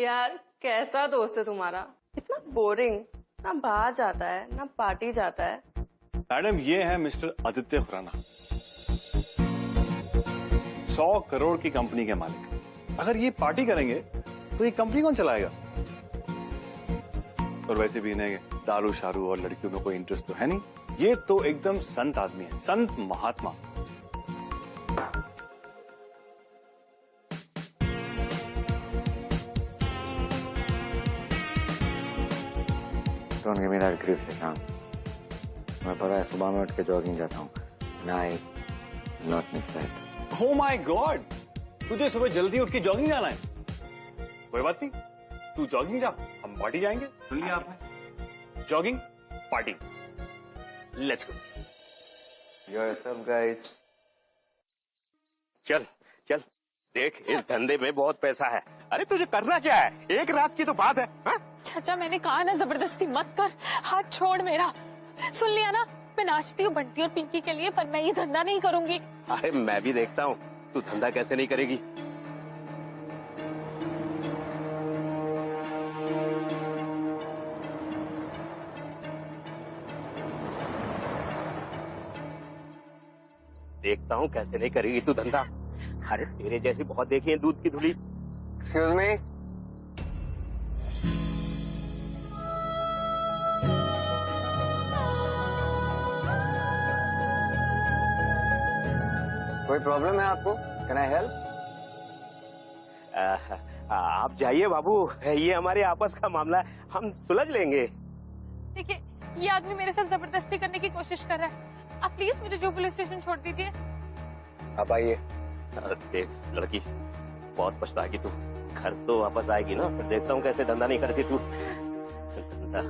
यार कैसा दोस्त है तुम्हारा, इतना बोरिंग, ना बाहर जाता है ना पार्टी जाता है। मैडम ये है मिस्टर आदित्य खुराना, 100 करोड़ की कंपनी के मालिक। अगर ये पार्टी करेंगे तो ये कंपनी कौन चलाएगा? और वैसे भी इन्हें दारू शारू और लड़कियों में कोई इंटरेस्ट तो है नहीं। ये तो एकदम संत आदमी है, संत महात्मा। Don't give me that grief, Shashank. मैं पता है सुबह में उठ के जॉगिंग जाता हूँ। I not miss that. Oh my God! तुझे सुबह जल्दी उठ के जॉगिंग जाना है? कोई बात नहीं, तू जॉगिंग जा, हम पार्टी जाएंगे। सुन लिया आपने? Jogging, party. Let's go. Yourself, guys. चल चल, देख इस धंधे में बहुत पैसा है। अरे तुझे करना क्या है, एक रात की तो बात है। हा? चाचा मैंने कहा ना जबरदस्ती मत कर, हाथ छोड़ मेरा। सुन लिया ना, मैं नाचती हूँ बंटी और पिंकी के लिए, पर मैं ये धंधा नहीं करूंगी। अरे मैं भी देखता हूँ तू धंधा कैसे नहीं करेगी। देखता हूँ कैसे नहीं करेगी तू धंधा। अरे तेरे जैसी बहुत देखी है दूध की धुली। Excuse me. कोई प्रॉब्लम है आपको? Can I help? आप जाइए बाबू, ये हमारे आपस का मामला है, हम सुलझ लेंगे। देखिए ये आदमी मेरे साथ जबरदस्ती करने की कोशिश कर रहा है, आप प्लीज मुझे जो पुलिस स्टेशन छोड़ दीजिए। आप आइए। देख लड़की, बहुत पछताएगी तू। घर तो वापस आएगी ना, फिर देखता हूँ कैसे धंधा नहीं करती तू। धंधा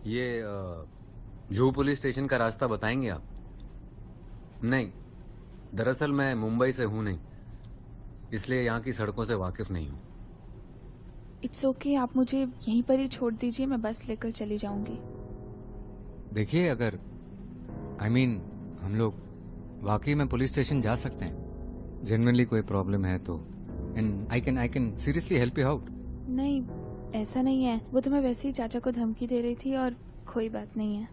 ये जुहू पुलिस स्टेशन का रास्ता बताएंगे आप? नहीं, दरअसल मैं मुंबई से हूं नहीं, इसलिए यहाँ की सड़कों से वाकिफ नहीं हूँ। इट्स ओके, आप मुझे यहीं पर ही छोड़ दीजिए, मैं बस लेकर चली जाऊंगी। देखिए अगर हम लोग वाकई में पुलिस स्टेशन जा सकते हैं, जनरली कोई प्रॉब्लम है तो, and I can seriously help you out. नहीं ऐसा नहीं है, वो तो मैं वैसे ही चाचा को धमकी दे रही थी और कोई बात नहीं है।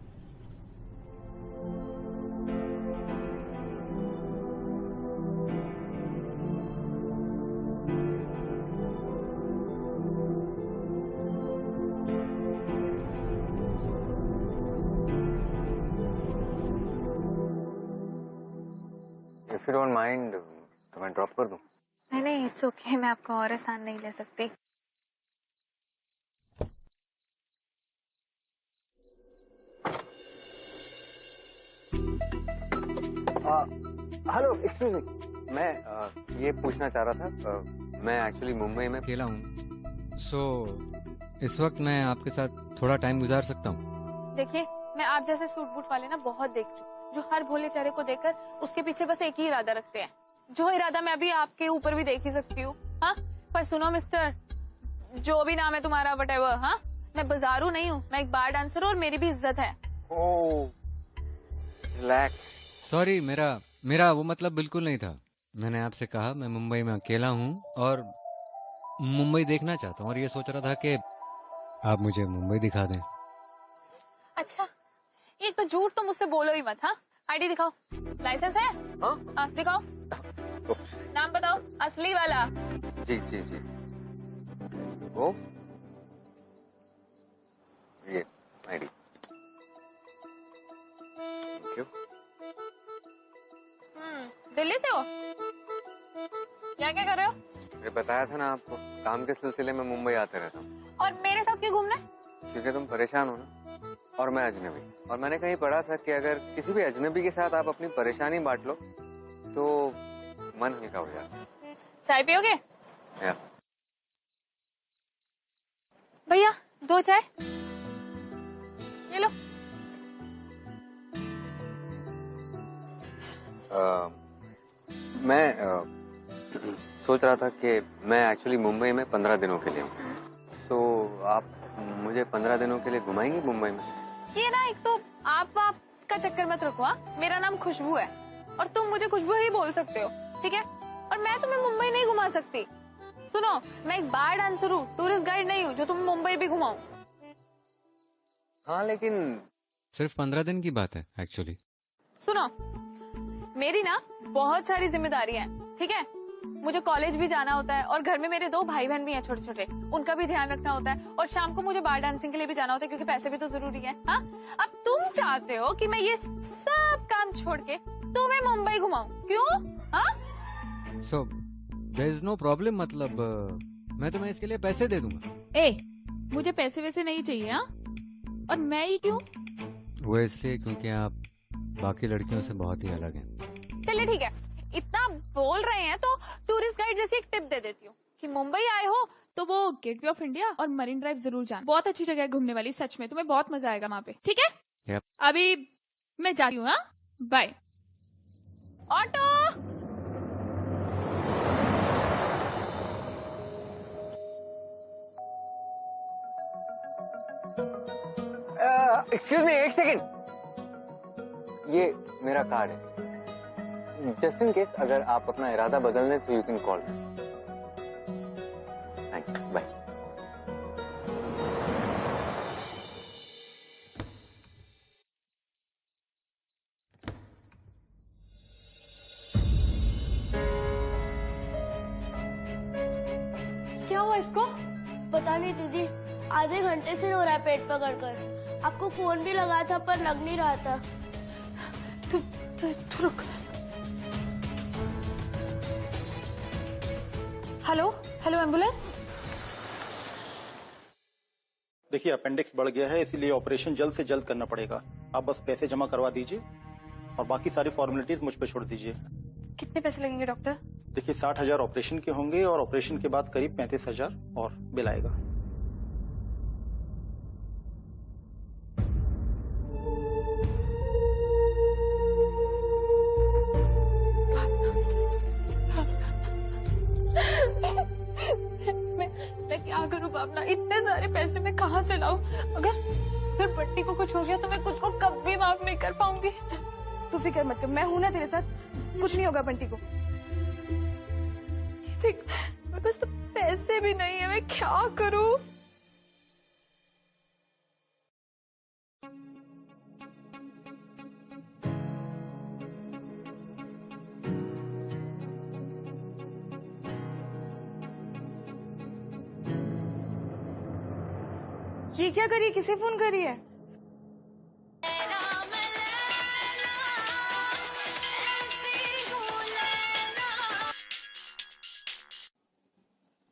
If you don't mind, तो मैं ड्रॉप कर दूं? नहीं इट्स ओके, मैं आपका और एहसान नहीं ले सकती। हेलो, एक्सक्यूज मी, मैं ये पूछना चाह रहा था, मैं एक्चुअली मुंबई में अकेला हूँ, सो इस वक्त मैं आपके साथ थोड़ा टाइम गुजार सकता हूँ। देखिए मैं आप जैसे सूट बूट वाले ना बहुत देख चुकी, जो हर भोले चेहरे को देखकर उसके पीछे बस एक ही इरादा रखते हैं, जो इरादा मैं अभी आपके ऊपर भी देख ही सकती हूँ। हाँ पर सुनो मिस्टर, जो भी नाम है तुम्हारा व्हाटएवर, हाँ मैं बाजारू नहीं हूँ, मैं एक बार डांसर हूँ और मेरी भी इज्जत है। ओह रिलैक्स। सॉरी, मेरा वो मतलब बिल्कुल नहीं था। मैंने आपसे कहा मैं मुंबई में अकेला हूँ और मुंबई देखना चाहता हूँ, और ये सोच रहा था कि आप मुझे मुंबई दिखा दें। अच्छा एक तो झूठ तो मुझसे बोलो ही मत। हाँ आईडी दिखाओ, लाइसेंस है? हाँ दिखाओ, नाम बताओ असली वाला। जी जी जी, वो ये आईडी। Thank you. दिल्ली से हो? यहाँ क्या कर रहे हो? मैंने बताया था ना आपको, काम के सिलसिले में मुंबई आते रहता हूँ। और मेरे साथ क्यों घूमना है? क्योंकि तुम परेशान हो ना, और मैं अजनबी, और मैंने कहीं पढ़ा था कि अगर किसी भी अजनबी के साथ आप अपनी परेशानी बांट लो तो मन हल्का हो जाता है। चाय पियोगे? या। भैया 2 चाय। ये लो। मैं सोच रहा था कि मैं एक्चुअली मुंबई में 15 दिनों के लिए हूँ, तो आप मुझे 15 दिनों के लिए घुमाएंगी मुंबई में? ये ना, एक तो आप का चक्कर मत रखो। हाँ, मेरा नाम खुशबू है और तुम मुझे खुशबू ही बोल सकते हो, ठीक है? और मैं तुम्हें मुंबई नहीं घुमा सकती। सुनो, मैं एक बार डांसर हूँ, टूरिस्ट गाइड नहीं हूँ जो तुम मुंबई भी घुमाऊं। हाँ लेकिन सिर्फ 15 दिन की बात है एक्चुअली। सुनो, मेरी ना बहुत सारी जिम्मेदारियां हैं, ठीक है? मुझे कॉलेज भी जाना होता है और घर में मेरे 2 भाई बहन भी हैं छोटे छोटे, उनका भी ध्यान रखना होता है। और शाम को मुझे बार डांसिंग के लिए भी जाना होता है क्योंकि पैसे भी तो जरूरी है। हाँ, अब तुम चाहते हो कि मैं ये सब काम छोड़ के तुम्हें मुंबई घुमाऊं, क्यों? हाँ, so there is no problem, मतलब मैं तुम्हें इसके लिए पैसे दे दूंगा। ए, मुझे पैसे वैसे नहीं चाहिए। हाँ, और मैं ही क्यों? वो इसलिए क्योंकि आप बाकी लड़कियों से बहुत ही अलग हैं। चलिए ठीक है, इतना बोल रहे हैं तो टूरिस्ट गाइड जैसी एक टिप दे देती हूँ कि मुंबई आए हो तो वो गेटवे ऑफ इंडिया और मरीन ड्राइव जरूर जाना। बहुत अच्छी जगह है घूमने वाली, सच में तुम्हें बहुत मजा आएगा वहाँ पे, ठीक है? Yep. अभी मैं जा रही हूँ। हाँ, बाय। ऑटो। एक्सक्यूज मी, एक सेकेंड। ये मेरा कार्ड है, जस्ट इन केस अगर आप अपना इरादा बदल लें तो you can call. Thanks, bye. क्या हुआ इसको? पता नहीं दीदी, आधे घंटे से रो रहा है पेट पकड़कर। आपको फोन भी लगाया था पर लग नहीं रहा था। तू रुक। Hello hello, ambulance. देखिए, अपेंडिक्स बढ़ गया है, इसीलिए ऑपरेशन जल्द से जल्द करना पड़ेगा। आप बस पैसे जमा करवा दीजिए और बाकी सारी फॉर्मेलिटीज मुझ पे छोड़ दीजिए। कितने पैसे लगेंगे डॉक्टर? देखिए, 60,000 ऑपरेशन के होंगे और ऑपरेशन के बाद करीब 35,000 और बिल आएगा। मैं क्या करूं भावना, इतने सारे पैसे मैं कहाँ से लाऊं? अगर बंटी को कुछ हो गया तो मैं खुद को कभी माफ नहीं कर पाऊंगी। तू फिक्र मत कर, मैं हूं ना तेरे साथ, कुछ नहीं होगा बंटी को। देख, मेरे पास तो पैसे भी नहीं है, मैं क्या करूं? ये क्या करी, किसे फोन करी है?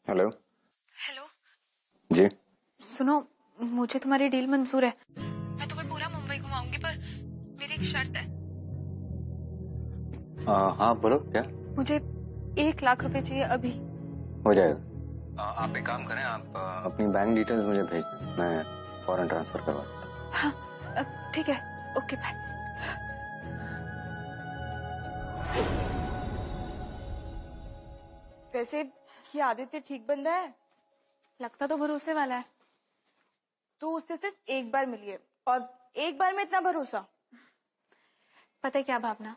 हेलो। हेलो जी। सुनो, मुझे तुम्हारी डील मंजूर है। मैं तुम्हें पूरा मुंबई घुमाऊंगी, पर मेरी एक शर्त है। हाँ बोलो, क्या? मुझे 1 लाख रुपए चाहिए अभी। हो जाएगा। आप एक काम करें, आप अपनी बैंक डिटेल्स मुझे भेज दें, मैं फौरन ट्रांसफर करवा देता हूँ। हाँ ठीक है, ओके बाय। वैसे ये आदित्य ठीक बंदा है? लगता तो भरोसे वाला है। तू उससे सिर्फ एक बार मिली है और एक बार में इतना भरोसा? पता है क्या भावना,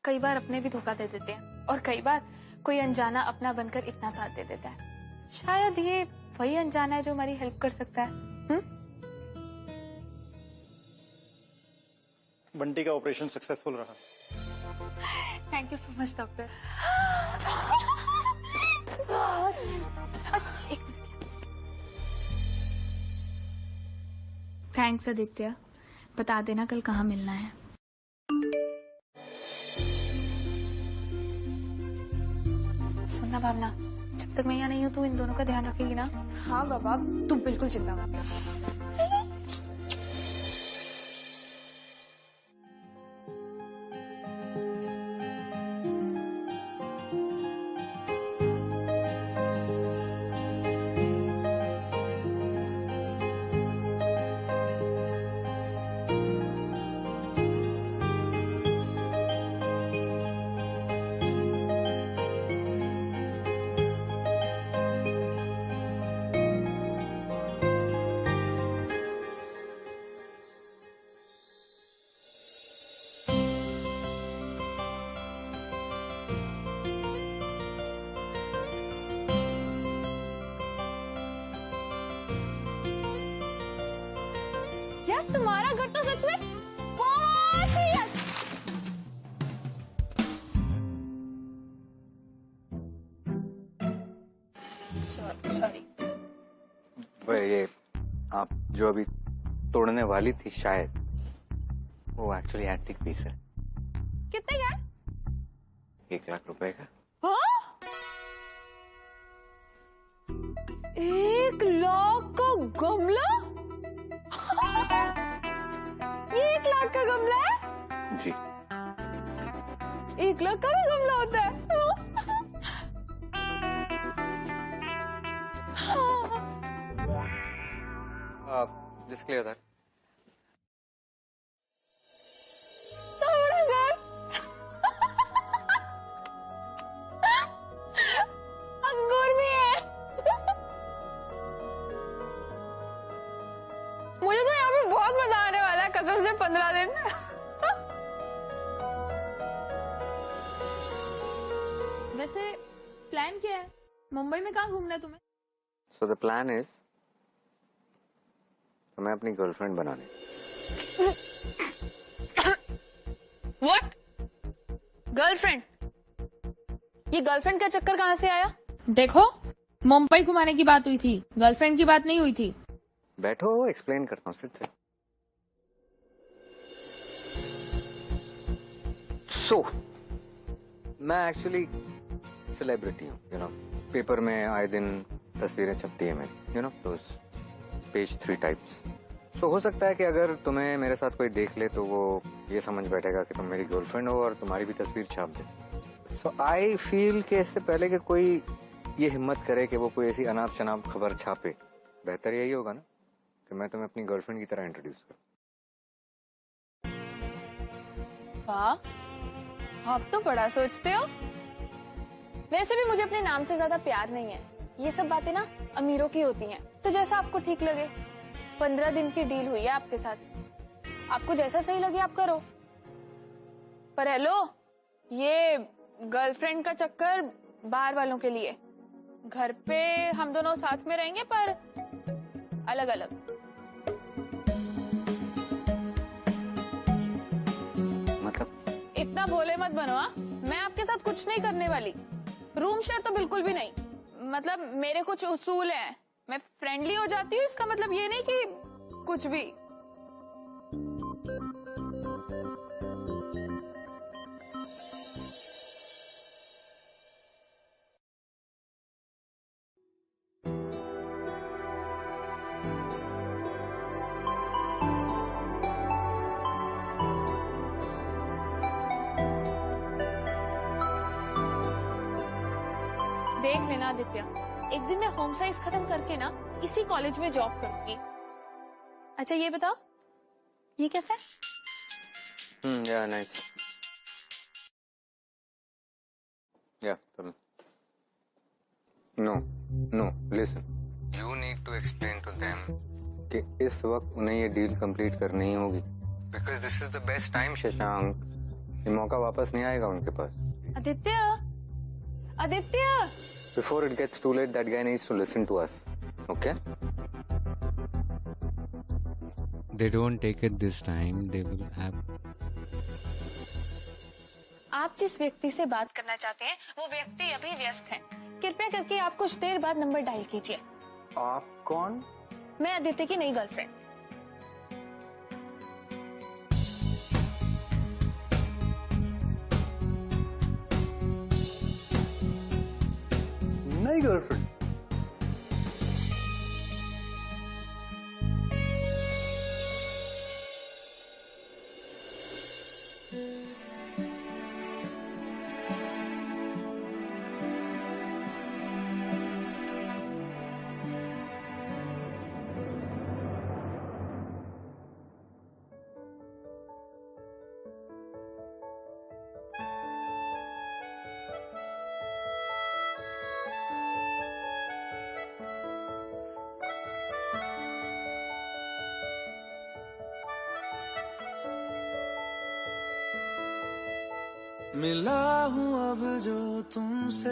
कई बार अपने भी धोखा दे देते हैं और कई बार कोई अनजाना अपना बनकर इतना साथ दे देता है। शायद ये वही अनजाना है जो हमारी हेल्प कर सकता है। बंटी का ऑपरेशन सक्सेसफुल रहा। Thank you so much doctor. Thanks Aditya, बता देना कल कहाँ मिलना है। सुनना भावना, जब तक मैं यहाँ नहीं हूँ तू इन दोनों का ध्यान रखेगी ना? हाँ बाबा, तू बिल्कुल चिंता मत कर। तुम्हारा घर तो सच में बहुत ही सॉरी। ये आप जो अभी तोड़ने वाली थी शायद वो एक्चुअली एंटीक पीस है। कितने का? 1 लाख रुपए का। हाँ? 1 लाख का गमला? ये 1 लाख का गमला है? जी। 1 लाख का भी गमला होता है? Just clear that. बड़ा घर। अंगूर भी है। मुझे तो यहाँ पे बहुत मजा आने वाला है कसम से 15 दिन। वैसे प्लान क्या है? मुंबई में कहाँ घूमना है तुम्हें? So the plan is मैं अपनी गर्लफ्रेंड बनाने। What? गर्लफ्रेंड? ये गर्लफ्रेंड का चक्कर कहाँ से आया? देखो, मुंबई घुमाने की बात हुई थी, गर्लफ्रेंड की बात नहीं हुई थी। बैठो, एक्सप्लेन करता हूँ सिर्फ। So, मैं एक्चुअली सेलिब्रिटी हूँ, यू नो। पेपर में आए दिन तस्वीरें छपती है मेरी, you know, those page 3 types. So हो सकता है कि अगर तुम्हें मेरे साथ कोई देख ले तो वो ये समझ बैठेगा कि तुम मेरी गर्लफ्रेंड हो और तुम्हारी भी तस्वीर छाप दे। सो आई फील कि इससे पहले कि कोई ये हिम्मत करे कि वो कोई ऐसी अनाप शनाप खबर छापे, बेहतर यही होगा ना कि मैं तुम्हें अपनी गर्लफ्रेंड की तरह इंट्रोड्यूस करूं। वाह, आप तो बड़ा सोचते हो। वैसे भी मुझे अपने नाम से ज्यादा प्यार नहीं है। ये सब बातें ना अमीरों की होती हैं। तो जैसा आपको ठीक लगे। 15 दिन की डील हुई है आपके साथ, आपको जैसा सही लगे आप करो। पर हेलो, ये गर्लफ्रेंड का चक्कर बाहर वालों के लिए। घर पे हम दोनों साथ में रहेंगे पर अलग अलग। मतलब इतना भोले मत बनो। मैं आपके साथ कुछ नहीं करने वाली। रूम शेयर तो बिल्कुल भी नहीं। मतलब मेरे कुछ उसूल हैं। मैं फ्रेंडली हो जाती हूँ, इसका मतलब ये नहीं कि कुछ भी। देख लेना आदित्य, एक दिन मैं होम साइंस खत्म करके ना इसी कॉलेज में जॉब करूंगी। अच्छा ये बताओ, ये कैसा है? yeah, nice. Yeah, no, listen. You need to explain to them कि इस वक्त उन्हें ये डील कंप्लीट करनी ही होगी। Because this is the best time, Shashank. ये मौका वापस नहीं आएगा उनके पास। Aditya! Before it gets too late, that guy needs to listen to us. Okay? They don't take it this time. They will have. आप जिस व्यक्ति से बात करना चाहते हैं, वो व्यक्ति अभी व्यस्त है। कृपया करके आप कुछ देर बाद नंबर डायल कीजिए। आप कौन? मैं आदित्य की नई गर्लफ्रेंड। नई गर्लफ्रेंड? मिला हूँ अब जो तुमसे,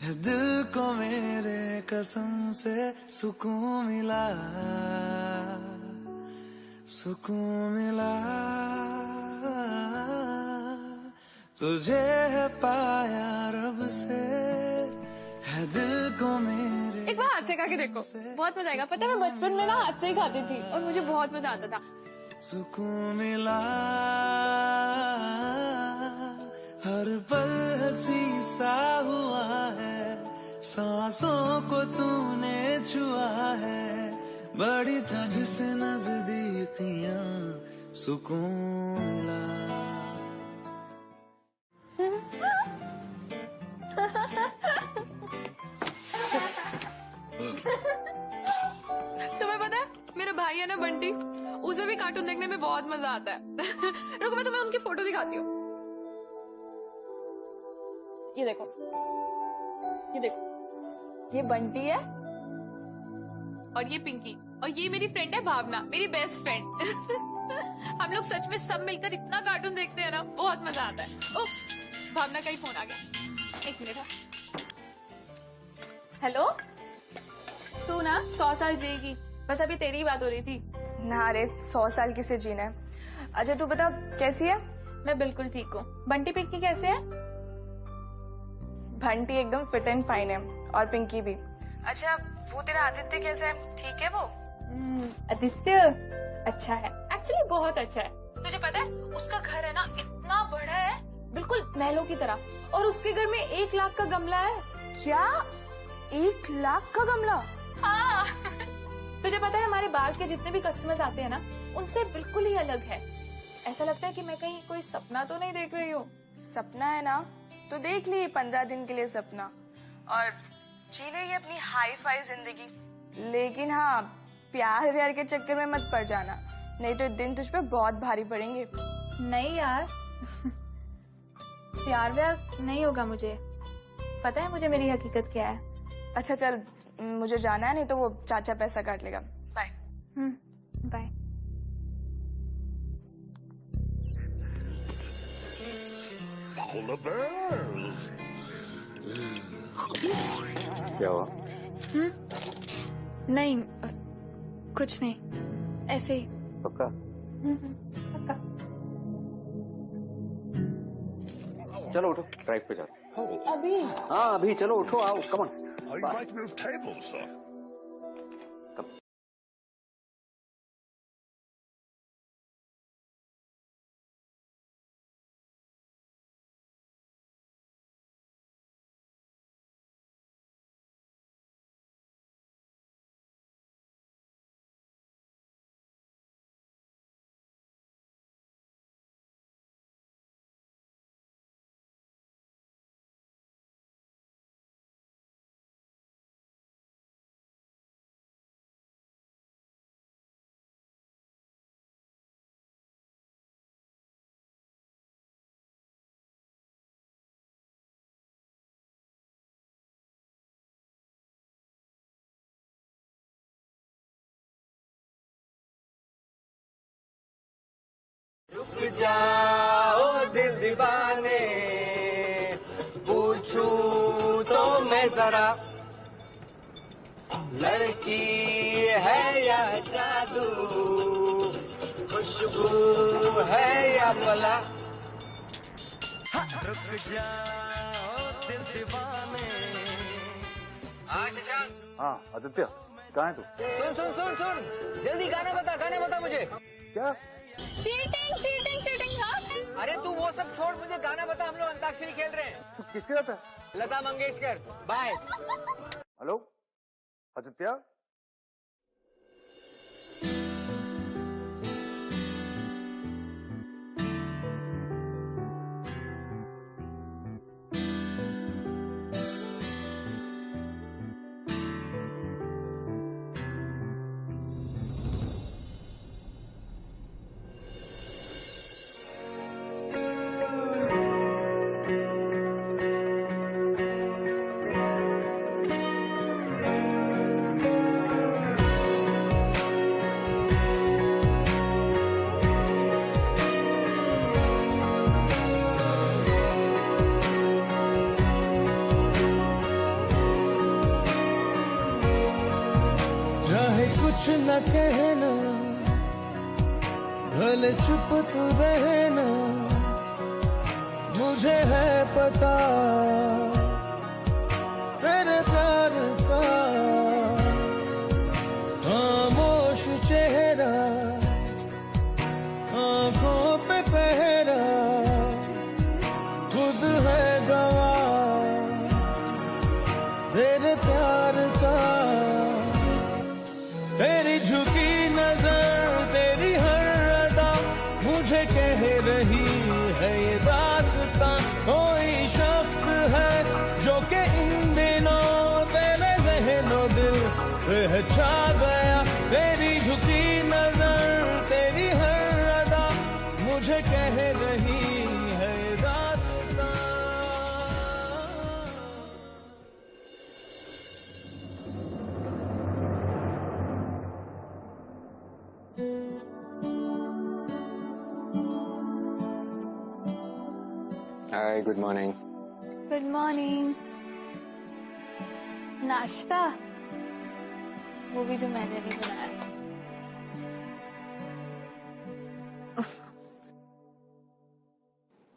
है दिल को मेरे कसम से सुकून मिला। सुकून मिला, तुझे है पाया रब से, है दिल को मेरे। एक बार हाथ से खा के देखो, बहुत मजा आएगा। पता है मैं बचपन में ना हाथ से ही खाती थी और मुझे बहुत मजा आता था। सुकून मिला, हर पल हंसी सा हुआ है, सांसों को तूने छुआ है, बड़ी तुझसे नजदीकियां, सुकून मिला। तुम्हें पता है मेरा भाई है ना बंटी, उसे भी कार्टून देखने में बहुत मजा आता है। रुको मैं तुम्हें उनकी फोटो दिखाती हूँ। ये देखो, ये देखो, ये बंटी है और ये पिंकी, और ये मेरी फ्रेंड है भावना, मेरी बेस्ट फ्रेंड। हम लोग सच में सब मिलकर इतना कार्टून देखते हैं ना, बहुत मजा आता है। ओह, भावना का ही फोन आ गया, एक मिनट। हेलो, तू ना 100 साल जिएगी, बस अभी तेरी ही बात हो रही थी। ना रे, 100 साल किसे जीना है। अच्छा तू बता कैसी है? मैं बिल्कुल ठीक हूँ। बंटी पिंकी कैसे है? बंटी एकदम फिट एंड फाइन है और पिंकी भी। अच्छा वो तेरा आदित्य कैसा है, ठीक है वो? आदित्य अच्छा है, एक्चुअली बहुत अच्छा है। तुझे पता है उसका घर है ना इतना बड़ा है, बिल्कुल महलों की तरह, और उसके घर में 1 लाख का गमला है। क्या 1 लाख का गमला? हाँ। तुझे पता है हमारे बाल के जितने भी कस्टमर्स आते हैं ना, उनसे बिल्कुल ही अलग है। ऐसा लगता है कि मैं कहीं कोई सपना तो नहीं देख रही हूँ। सपना है ना तो देख लिए 15 दिन के लिए सपना, और जी ले ये अपनी हाई फाई जिंदगी। लेकिन हाँ, प्यार व्यार के चक्कर में मत पड़ जाना, नहीं तो दिन तुझ पे बहुत भारी पड़ेंगे। नहीं यार, प्यार व्यार नहीं होगा मुझे, पता है मुझे मेरी हकीकत क्या है। अच्छा चल, मुझे जाना है, नहीं तो वो चाचा पैसा काट लेगा। बाय। बाय। क्या हुआ? नहीं कुछ नहीं, ऐसे ही। पक्का? पक्का। चलो उठो, ड्राइव पे जाओ। अभी? हाँ अभी चलो, उठो, आओ, come on. I'd like to move tables, sir. रुक जाओ दिल दीवाने, पूछूं तो मैं जरा, लड़की है या जादू, खुशबू है या मला। रुक जाओ दिल दीवाने। हाँ शशांक। हाँ आदित्य, कहाँ है तू? सुन सुन सुन सुन, जल्दी गाने बता मुझे। क्या? Cheating cheating cheating. हाँ अरे तू वो सब छोड़, मुझे गाना बता, हम लोग अंताक्षरी खेल रहे हैं। तू किसके साथ है? लता मंगेशकर। बाय। हेलो आदित्य। चुप तू रहना, मुझे है पता तेरे प्यार का। खामोश चेहरा, आंखों पे पहरा, खुद है गवाह तेरे प्यार का। तेरी झुकी नजर, तेरी हर अदा मुझे कह रही है ये दास्तां। कोई शख्स है जो कि इन दिनों तेरे ज़हनो दिल पे छा गया। तेरी झुकी नजर, तेरी हर अदा मुझे कह रही है ये दास्तां। हाय, गुड मॉर्निंग। Good morning. नाश्ता वो भी जो मैंने नहीं बनाया।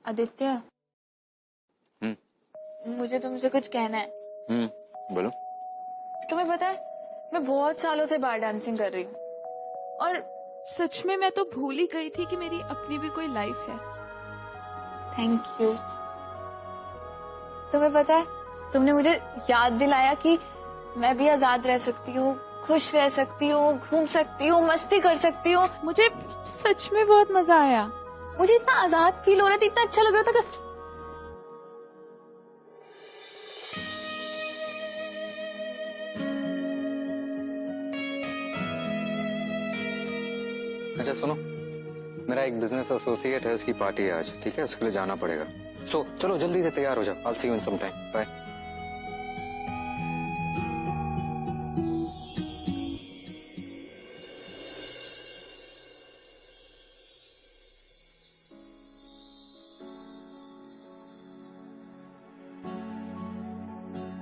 आदित्य, मुझे तुमसे कुछ कहना है। बोलो। तुम्हें पता है मैं बहुत सालों से बार डांसिंग कर रही हूँ और सच में मैं तो भूल ही गई थी कि मेरी अपनी भी कोई लाइफ है। Thank you. तुम्हें पता है तुमने मुझे याद दिलाया कि मैं भी आजाद रह सकती हूँ, खुश रह सकती हूँ, घूम सकती हूँ, मस्ती कर सकती हूँ। मुझे सच में बहुत मजा आया। मुझे इतना आजाद फील हो रहा था, इतना अच्छा लग रहा था कि अच्छा सुनो, मेरा एक बिजनेस एसोसिएट है, उसकी पार्टी है आज, ठीक है? उसके लिए जाना पड़ेगा। सो चलो जल्दी से तैयार हो जाओ। I'll see you in some time. Bye.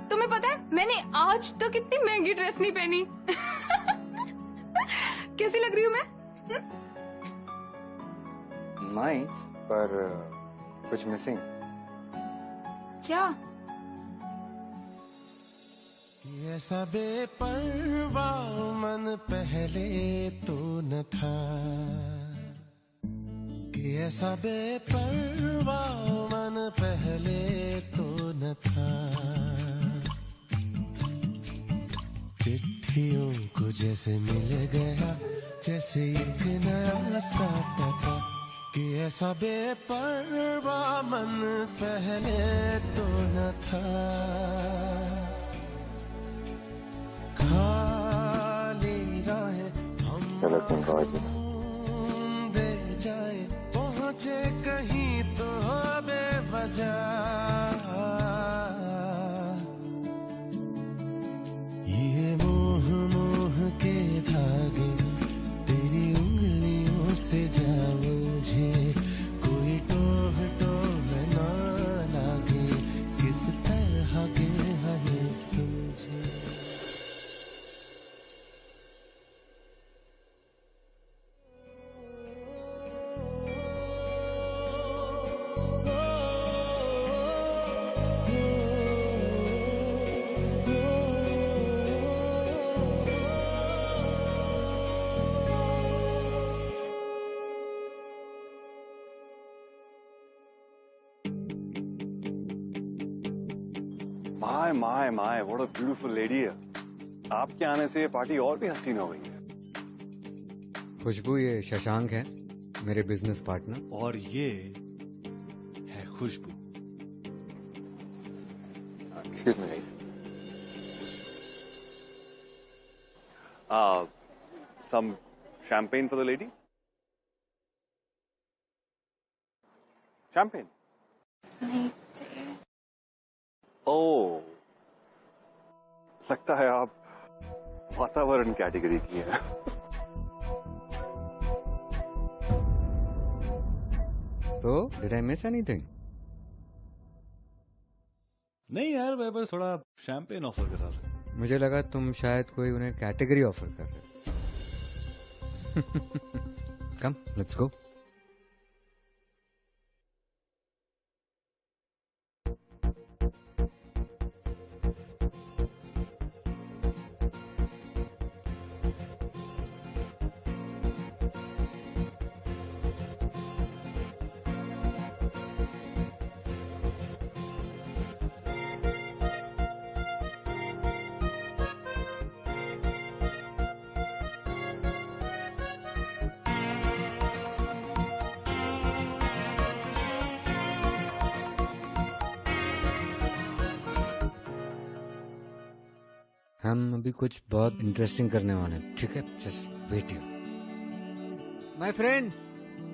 तुम्हें पता है मैंने आज तक इतनी महंगी ड्रेस नहीं पहनी। कैसी लग रही हूँ मैं? नाइस, पर कुछ मिसिंग। क्या? ऐसा बेपरवा मन पहले तो न था, कि ऐसा बेपरवा मन पहले तो न था। चिट्ठियों को जैसे मिल गया, जैसे एक नया सा पता, कि ऐसा बेपरवा मन पहले तो न था। खाली राहें हम दे जाए, पहुंचे कहीं तो बेवजह। ये मोह मोह के धागे तेरी उंगलियों से जा उलझे, कोई टोह टोह ना लागे, किस तरह के है सुलझे। My what a beautiful lady है। आपके आने से ये पार्टी और भी हसीन हो गई है। खुशबू, ये शशांक है, मेरे बिजनेस पार्टनर। और ये है खुशबू। Excuse me, guys. Some champagne for the lady? Champagne? नहीं चाहिए। ओह, लगता है आप वातावरण कैटेगरी की है। तो डिड आई मिस एनीथिंग? नहीं यार, मैं बस थोड़ा शैंपेन ऑफर कर रहा था। मुझे लगा तुम शायद कोई उन्हें कैटेगरी ऑफर कर रहे हो। कम, लेट्स गो। हम अभी कुछ बहुत इंटरेस्टिंग करने वाले हैं, ठीक है? Just wait here. My friend,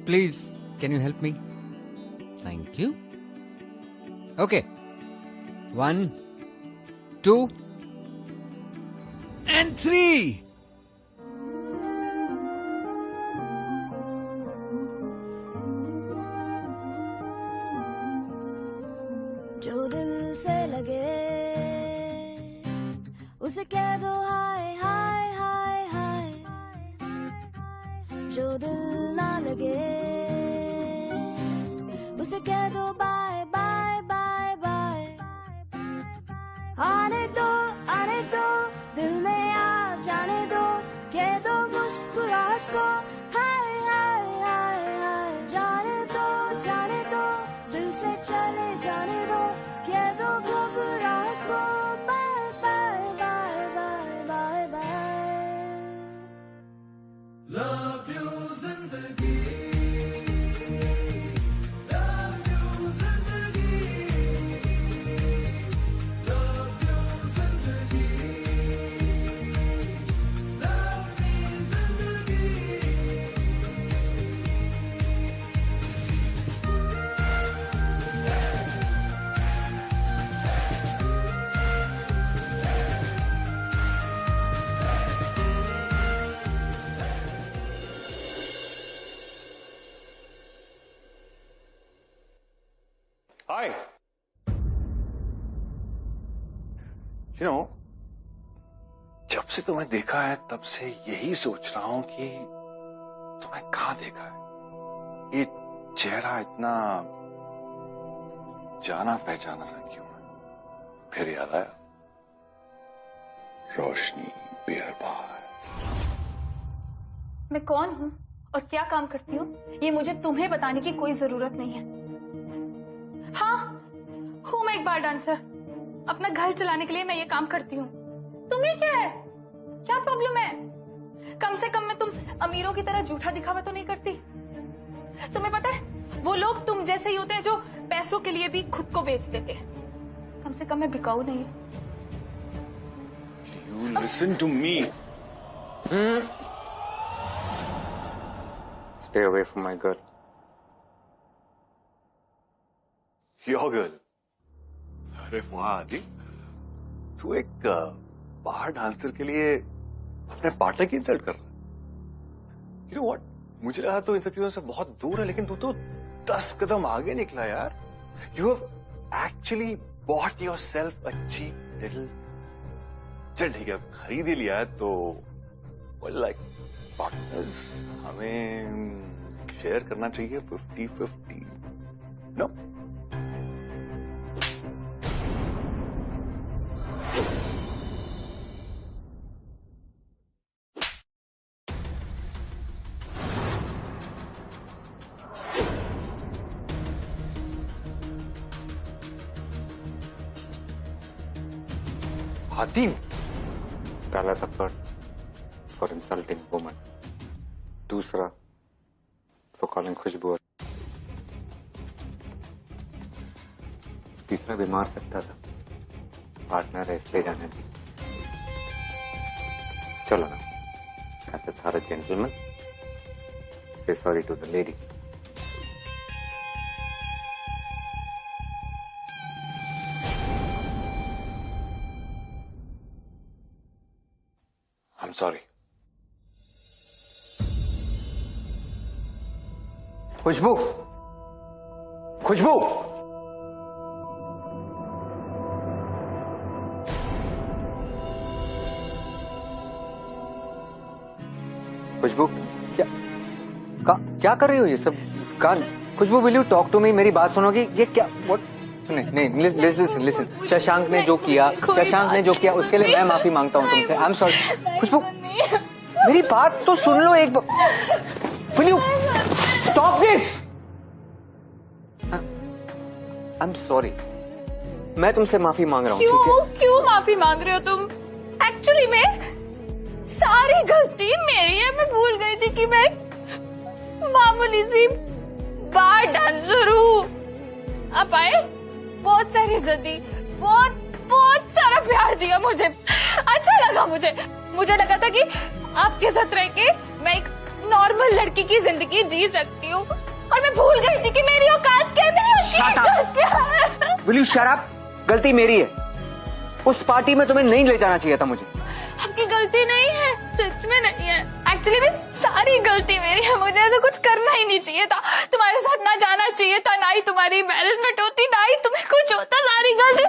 please can you help me? Thank you. Okay, 1 2 and 3। जो दिल से लगे उसे कह दो हाय हाय हाय हाय, जो दिल ना लगे उसे कह दो बाय बाय बाय बाय। आने दो दिल में आ जाने दो, कह दो मुस्कुराहट को हाय हाय हाय हाय। जाने दो दिल से चले जाने दो, कह दो घबराहट को bye bye bye bye bye bye. Love you जिंदगी, लव यू जिंदगी, लव यू जिंदगी, लव मी जिंदगी। हाय। यू नो, जब से तुम्हें देखा है तब से यही सोच रहा हूं कि तुम्हें कहां देखा है। ये चेहरा इतना जाना पहचाना सा क्यों है? फिर याद आया, रोशनी बियरबार। मैं कौन हूँ और क्या काम करती हूँ ये मुझे तुम्हें बताने की कोई जरूरत नहीं है। हाँ, हूँ मैं एक बार डांसर, अपना घर चलाने के लिए मैं ये काम करती हूँ। तुम्हें क्या है? क्या प्रॉब्लम है? कम से कम मैं तुम अमीरों की तरह झूठा दिखावा तो नहीं करती। तुम्हें पता है, वो लोग तुम जैसे ही होते हैं जो पैसों के लिए भी खुद को बेच देते हैं। कम से कम मैं बिकाऊ नहीं हूँ। You listen to me. Stay away from my girl. Your girl. अरे वाह जी, तू एक बाहर डांसर के लिए अपने पार्टनर की इंसल्ट कर रहा है। You know what? मुझे लगा तो इन सब चीजों से बहुत दूर है, लेकिन तू तो 10 कदम आगे निकला यार। You have actually bought yourself a cheap little। चल ठीक है, खरीद ही लिया है तो well, like पार्टनर्स हमें शेयर करना चाहिए 50-50। नो? हातिम, पहला थप्पड़ फॉर इंसल्टिंग वुमन, दूसरा फॉर कॉलिंग खुशबू, तीसरा भी मार सकता था, पार्टनर है इसलिए जाने दी। चलो ना, as a thorough gentleman, say sorry to the lady. I'm sorry. खुशबू, खुशबू, खुशबू, क्या कर रही हो ये सब? कान, Khushboo, will you talk to me? मेरी बात सुनोगी? ये क्या? व्हाट? नहीं, लिसन, शशांक ने जो किया उसके लिए मैं माफी मांगता हूँ तुमसे। आई एम सॉरी। खुशबू, मेरी बात तो सुन लो एक बार। Will you stop this? I am sorry, मैं तुमसे माफी मांग रहा हूँ। क्यों माफी मांग रहे हो तुम? एक्चुअली में सारी गलती मेरी है। मैं भूल गई थी कि मैं मामूली सी बार डांसर हूँ। अब आए बहुत सारी इज्जत दी, बहुत सारा प्यार दिया मुझे, अच्छा लगा मुझे लगा था कि आपके साथ रह के मैं एक नॉर्मल लड़की की जिंदगी जी सकती हूँ, और मैं भूल गई थी कि मेरी औकात क्या नहीं होती। Will you shut up? गलती मेरी है, उस पार्टी में तुम्हें नहीं ले जाना चाहिए था मुझे। आपकी गलती नहीं है, सच में नहीं है, एक्चुअली में सारी गलती मेरी है, मुझे ऐसा कुछ करना ही नहीं चाहिए था, तुम्हारे साथ ना जाना चाहिए था, ना ही तुम्हारी मैनेजमेंट होती, ना ही तुम्हें कुछ होता, सारी गलती।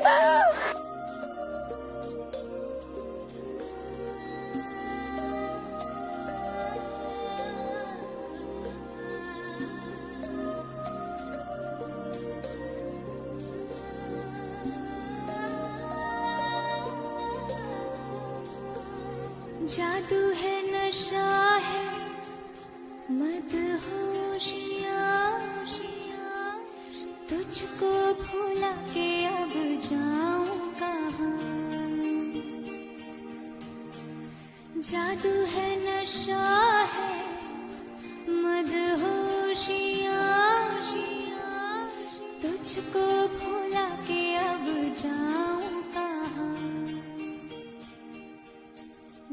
जादू है, नशा है, मदहोशियाँ, तुझको भुला के अब जाऊं कहाँ। जादू है, नशा है, मदहोशियाँ, तुझको भुला के अब जाऊं कहाँ।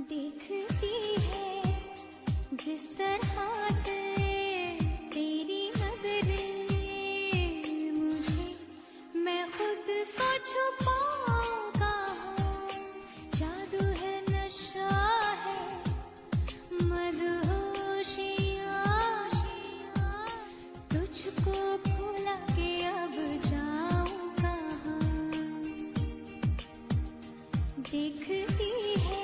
देखती है जिस तरह से तेरी नजरें मुझे, मैं खुद को छुपाऊं कहाँ। जादू है, नशा है, मदहोशियाँ, तुझको भुला के अब जाऊं कहाँ। देखती है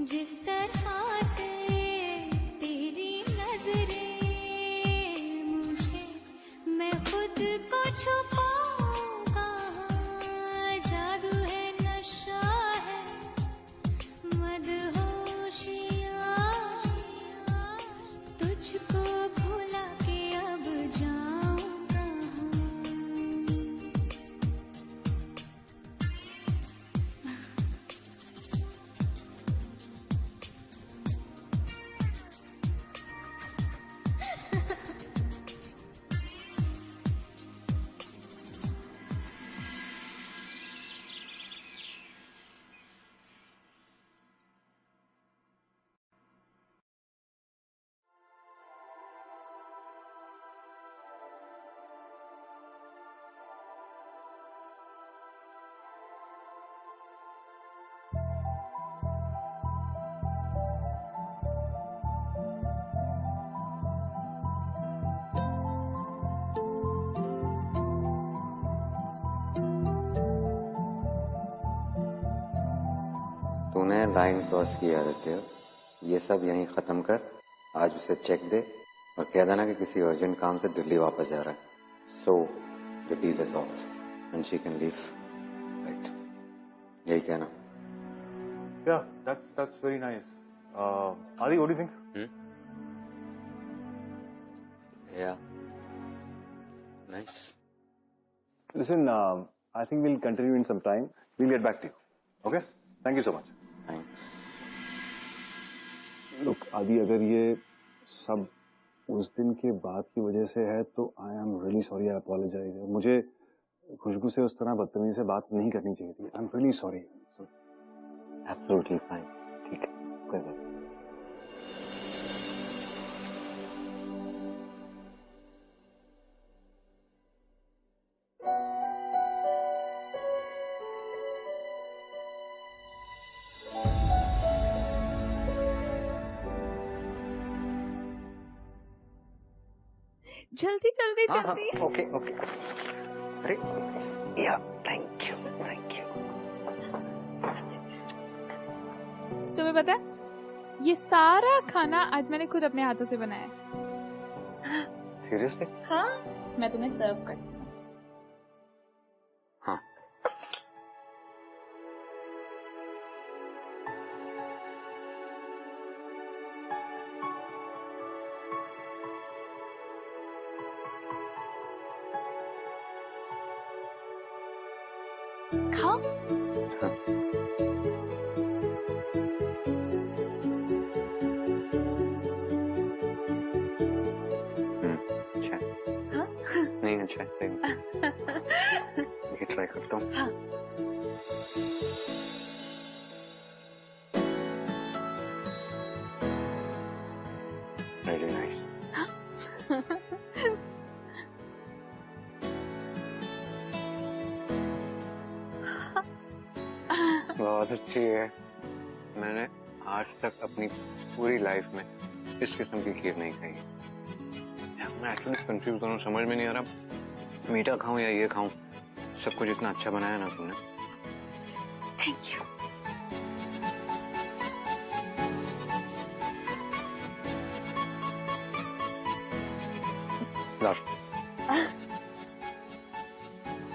जिस तरह से तेरी नजरें मुझे, मैं खुद को छुपाऊं कहाँ। जादू है, नशा है, मदहोशियाँ, तुझको भुला के अब जाऊं कहाँ। तूने लाइन क्रॉस की आदत है, ये सब यहीं खत्म कर, आज उसे चेक दे और कह देना कि किसी अर्जेंट काम से दिल्ली वापस जा रहा है। So the deal is of and she can leave, right? यही कहना। Yeah, that's very nice. Adi, what do you think? Yeah, nice. Listen, I think we'll continue in some time. We'll get back to you. Okay? Thank you so much. Thanks. Look, Adi, अगर ये सब उस दिन के बाद की वजह से है तो I am really sorry. I apologize. मुझे खुशबू से उस तरह बदतमीजी से बात नहीं करनी चाहिए थी. I'm really sorry. Absolutely fine. ठीक है, कोई बात नहीं। जल्दी जल्दी जल्दी। Okay okay. अरे या, थैंक यू। तुम्हें पता है, ये सारा खाना आज मैंने खुद अपने हाथों से बनाया है। सीरियसली? हाँ, मैं तुम्हें सर्व करती हूँ। हाँ। खाओ। अच्छा। हाँ? नहीं अच्छा है, सही में। ये ट्राई करता हूँ। हाँ। Really nice. बहुत अच्छी है। मैंने आज तक अपनी पूरी लाइफ में इस किस्म की खीर नहीं खाई। मैं एक्चुअली कंफ्यूज हूँ, समझ में नहीं आ रहा मीठा खाऊं या ये खाऊं। सब कुछ इतना अच्छा बनाया ना तुमने। Thank you.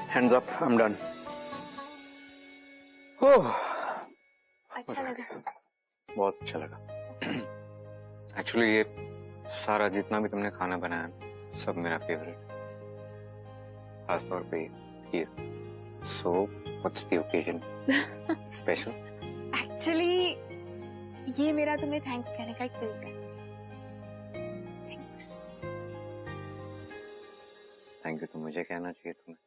Hands up, I'm done. ओह, अच्छा लगा? बहुत अच्छा लगा। एक्चुअली ये सारा जितना भी तुमने खाना बनाया सब मेरा फेवरेट, खासतौर पे ये। So what's the occasion special? Actually ये मेरा तुम्हें थैंक्स कहने का एक तरीका है। थैंक्स। थैंक यू तो मुझे कहना चाहिए तुम्हें।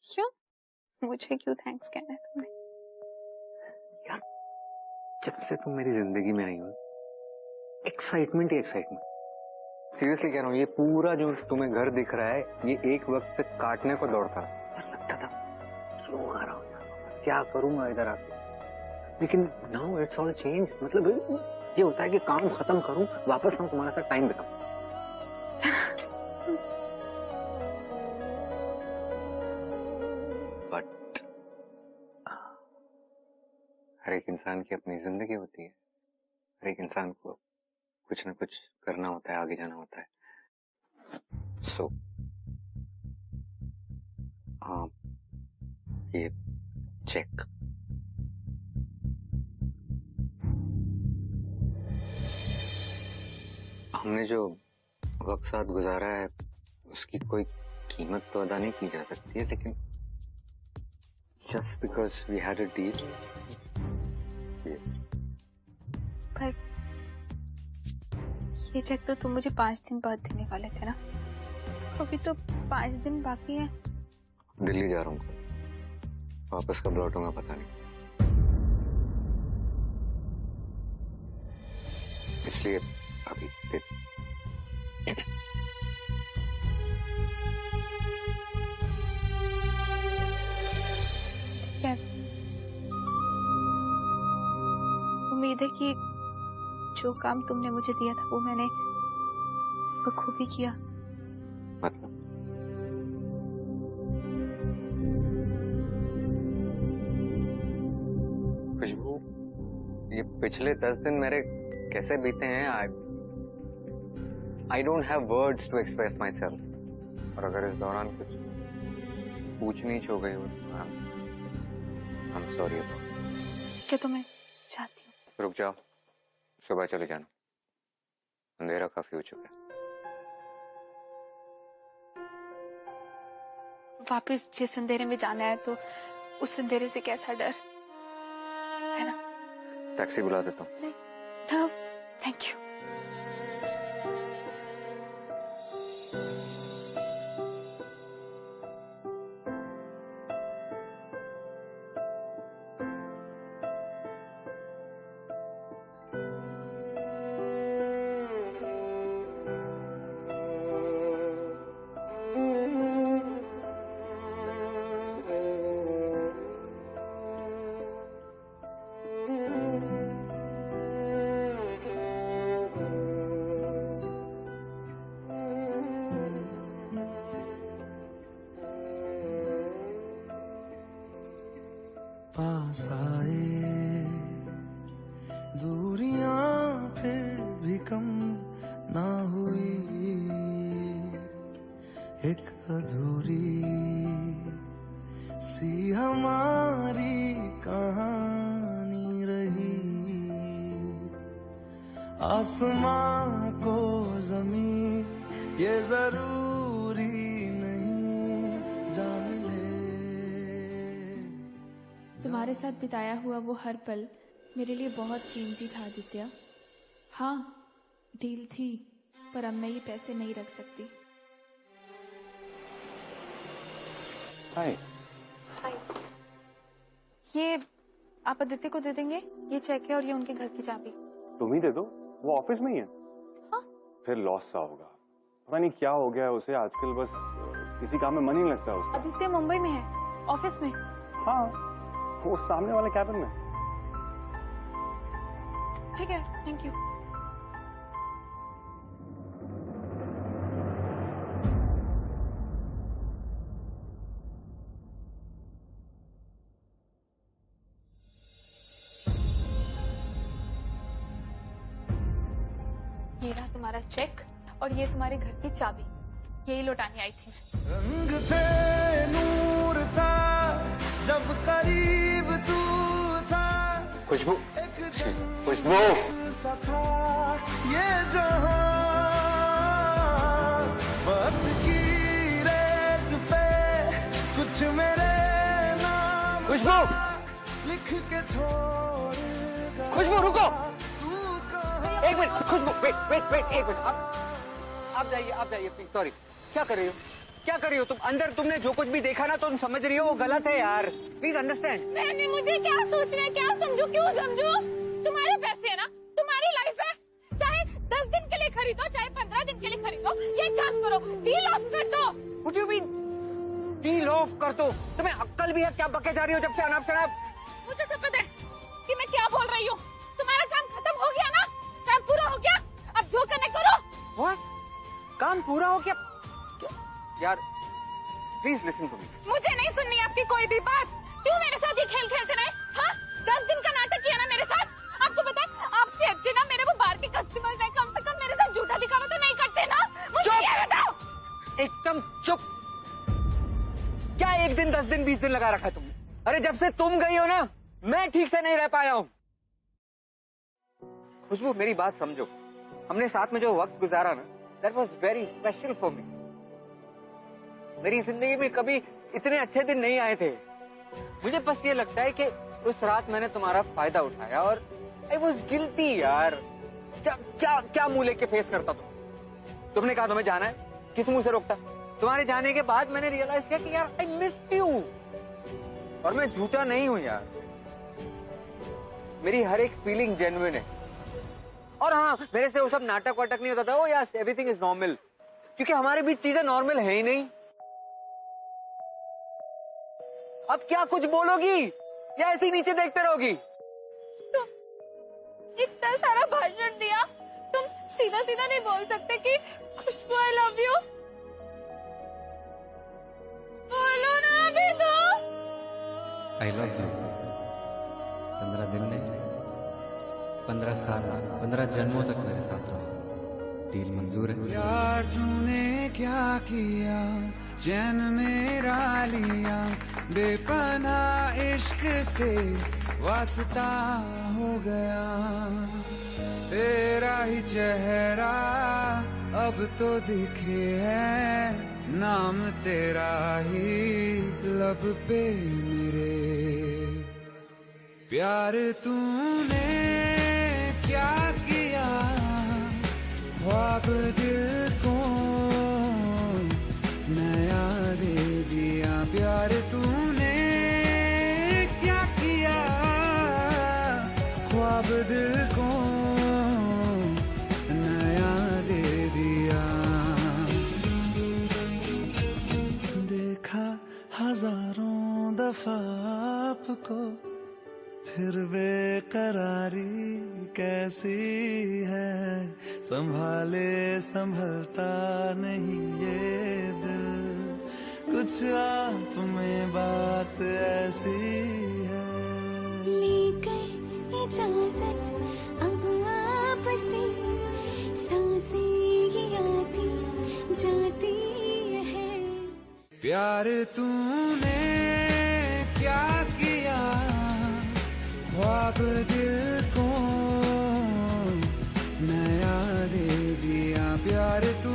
क्यों? मुझे क्यों थैंक्स कहना है तुमने? यार, जब से तुम मेरी जिंदगी में आई हो, एक्साइटमेंट ही एक्साइटमेंट। सीरियसली कह रहा हूँ, ये पूरा जो तुम्हें घर दिख रहा है, ये एक वक्त से काटने को दौड़ता लगता था। क्यों आ रहा हूँ, क्या करूंगा इधर आके, लेकिन नाउ इट्स ऑल चेंज। मतलब ये होता है कि काम खत्म करूं, वापस आऊं, तुम्हारे साथ टाइम बिताऊं। बट हर एक इंसान की अपनी जिंदगी होती है, हर एक इंसान को कुछ ना कुछ करना होता है, आगे जाना होता है। सो हाँ, ये चेक। हमने जो वक्त साथ गुजारा है उसकी कोई कीमत तो अदा नहीं की जा सकती है, लेकिन just because we had a deal. पर ये चेक तो तुम मुझे 5 दिन बाद देने वाले थे ना, तो अभी तो 5 दिन बाकी है। दिल्ली जा रहा हूँ, वापस कब लौटूंगा पता नहीं, इसलिए अभी दे। ठीक है, उम्मीद है कि जो काम तुमने मुझे दिया था वो मैंने बखूबी किया। मतलब खुशबू, ये पिछले 10 दिन मेरे कैसे बीते हैं, I don't have words to express myself. और अगर इस दौरान कुछ पूछ नीच हो गई हो तो आई एम सॉरी। क्या तुम्हें चाहती हूँ? रुक जाओ, सुबह चले जाना, अंधेरा काफी हो चुका है। वापस जिस अंधेरे में जाना है तो उस अंधेरे से कैसा डर है ना? टैक्सी बुला देता हूँ। नहीं, थैंक यू। पास आए दूरियां फिर भी कम ना हुई, एक अधूरी सी हमारी कहानी रही। आसमां को जमीन ये जरूरी नहीं जा मिले। तुम्हारे साथ बिताया हुआ वो हर पल मेरे लिए बहुत कीमती था आदित्य। हाँ, डील थी, पर अब मैं ये पैसे नहीं रख सकती। हाय। ये आप आदित्य को दे देंगे? ये चेक है और ये उनके घर की चाबी। तुम ही दे दो, वो ऑफिस में ही है। हाँ? फिर लॉस सा होगा, पता नहीं क्या हो गया है उसे आजकल, बस किसी काम में मन ही नहीं लगता उसका। आदित्य मुंबई में है, ऑफिस में। हाँ, वो सामने वाले कैबिन में। ठीक है, थैंक यू। ये रहा तुम्हारा चेक और ये तुम्हारे घर की चाबी। यही लौटाने आई थी मैं। रंग थे, नूर था, जब करीब तू था। खुशबू, खुशबू सा था ये जहां, वक्त की रेत पे कुछ मेरे नाम खुशबू, लिख के छोड़ गया। खुशबू रुको, तू कहाँ? एक मिनट। खुशबू वेट एक मिनट, आप जाइए प्लीज। सॉरी, क्या कर रही हो, क्या कर रही हो तुम? अंदर तुमने जो कुछ भी देखा ना, तुम समझ रही हो वो गलत है यार, प्लीज अंडरस्टैंड। मैंने मुझे क्या सोचना है, क्या समझू, क्यों समझू? तुम्हारे पैसे है ना, तुम्हारी लाइफ है, चाहे 10 दिन के लिए खरीदो चाहे 15 दिन के लिए खरीदो। ये काम करो, डील ऑफ कर दो। What do you mean? Deal of कर दो? तुम्हें अक्ल भी है क्या? बके जा रही हो जब से अनाप शनाप। मुझे सब पता है कि मैं क्या बोल रही हूँ। तुम्हारा काम खत्म हो गया ना, काम पूरा हो गया, अब जो करने करो। What? काम पूरा हो गया? यार प्लीज लिसन टू मी। मुझे नहीं सुननी आपकी कोई भी बात। क्यों मेरे साथ ये खेल खेलते रहे? हाँ, 10 दिन का नाटक किया ना मेरे साथ। आपको पता है, आपसे अच्छे ना मेरे वो बाहर के कस्टमर्स हैं, कम से कम मेरे साथ झूठा दिखावा तो नहीं करते ना। मुझे ये बताओ। एकदम चुप। क्या 1 दिन 10 दिन 20 दिन लगा रखा है तुमने? अरे जब से तुम गई हो ना, मैं ठीक से नहीं रह पाया हूँ। खुशबू मेरी बात समझो, हमने साथ में जो वक्त गुजारा ना, that was very special for me. मेरी जिंदगी में कभी इतने अच्छे दिन नहीं आए थे। मुझे बस ये लगता है कि उस रात मैंने तुम्हारा फायदा उठाया और आई वॉज गिल्टी यार। क्या क्या क्या मुंह लेके फेस करता तुमने कहा तुम्हें जाना है, किस मुंह से रोकता? तुम्हारे जाने के बाद मैंने रियलाइज किया कि यार आई मिस्ड यू। और मैं झूठा नहीं हूं यार, मेरी हर एक फीलिंग जेन्युइन है। और हाँ, मेरे से वो सब नाटक वाटक नहीं होता था। ओ यस, एवरीथिंग इज नॉर्मल, क्योंकि हमारे बीच चीजें नॉर्मल है ही नहीं। अब क्या कुछ बोलोगी या ऐसे ही नीचे देखते रहोगी? तुम इतना सारा भाषण दिया, तुम सीधा सीधा नहीं बोल सकते कि खुशबू आई लव यू? बोलो ना अभी तो। I love you. 15 दिन नहीं, 15 साल, 15 जन्मों तक मेरे साथ रहो। डील मंजूर है? यार तूने क्या किया, चैन मेरा लिया, बेपनाह इश्क से वास्ता हो गया। तेरा ही चेहरा अब तो दिखे है, नाम तेरा ही लब पे मेरे। प्यार तूने क्या किया, ख्वाब दिल को नया दे दिया। प्यार तूने क्या किया, ख्वाब दिल को नया दे दिया। देखा हजारों दफा आपको, फिर बेकरारी कैसी है, संभाले संभलता नहीं ये दिल, कुछ आप में बात ऐसी है। लेकर इजाजत अब आपसे, सांसें ये आती जाती है। प्यार तूने क्या किया, ख्वाब दिल को नया दे दिया। प्यार तू